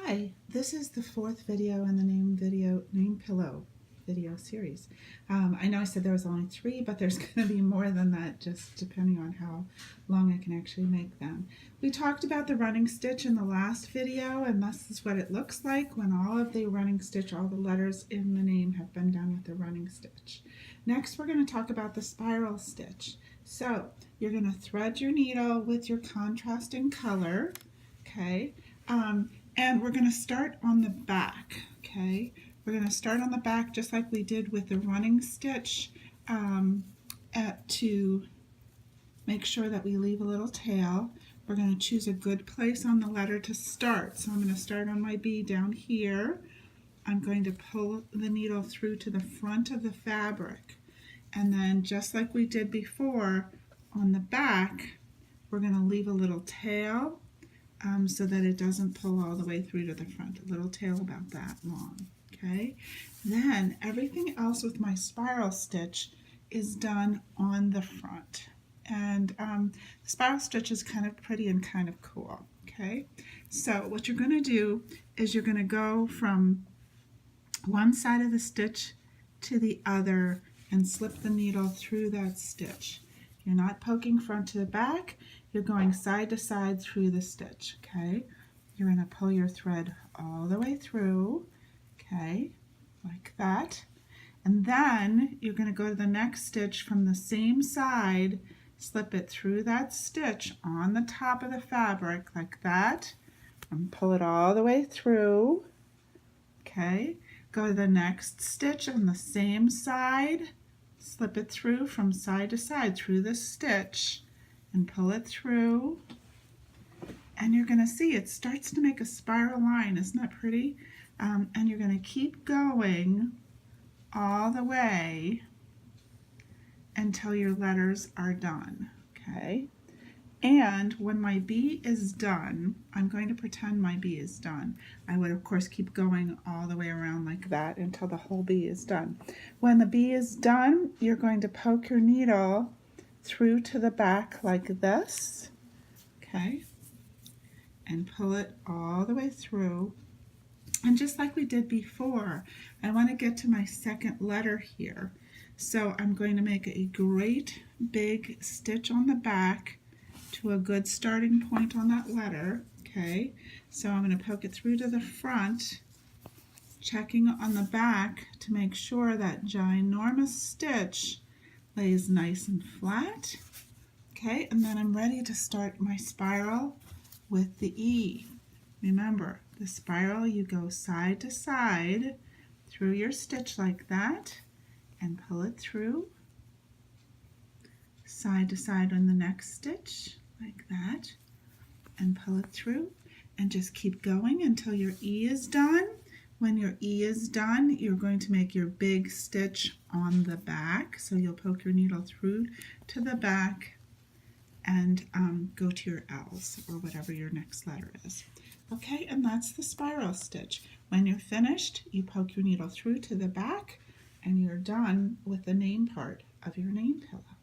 Hi, this is the fourth video in the Name Pillow video series. I know I said there was only 3, but there's going to be more than that, just depending on how long I can actually make them. We talked about the running stitch in the last video, and this is what it looks like when all of the running stitch, all the letters in the name have been done with the running stitch. Next, we're going to talk about the spiral stitch. So you're going to thread your needle with your contrasting color, okay? And we're going to start on the back, okay? We're going to start on the back just like we did with the running stitch to make sure that we leave a little tail. We're going to choose a good place on the letter to start. So I'm going to start on my B down here. I'm going to pull the needle through to the front of the fabric. And then just like we did before, on the back, we're going to leave a little tail so that it doesn't pull all the way through to the front. A little tail about that long. Okay, then everything else with my spiral stitch is done on the front, and the spiral stitch is kind of pretty and kind of cool. Okay, so what you're going to do is you're going to go from one side of the stitch to the other and slip the needle through that stitch. You're not poking front to the back, you're going side to side through the stitch. Okay, you're going to pull your thread all the way through. Okay, like that. And then you're going to go to the next stitch from the same side, slip it through that stitch on the top of the fabric like that, and pull it all the way through. Okay, go to the next stitch on the same side, slip it through from side to side through the stitch, and pull it through. And you're going to see it starts to make a spiral line. Isn't that pretty? And you're going to keep going all the way until your letters are done, okay? And when my B is done, I'm going to pretend my B is done. I would, of course, keep going all the way around like that until the whole B is done. When the B is done, you're going to poke your needle through to the back like this, okay? And pull it all the way through. And just like we did before, I want to get to my second letter here. So I'm going to make a great big stitch on the back to a good starting point on that letter. Okay, so I'm going to poke it through to the front, checking on the back to make sure that ginormous stitch lays nice and flat. Okay, and then I'm ready to start my spiral with the E. Remember, the spiral, you go side to side through your stitch like that and pull it through, side to side on the next stitch like that and pull it through, and just keep going until your E is done. When your E is done, you're going to make your big stitch on the back, so you'll poke your needle through to the back and go to your L's or whatever your next letter is. Okay, and that's the spiral stitch. When you're finished, you poke your needle through to the back and you're done with the name part of your name pillow.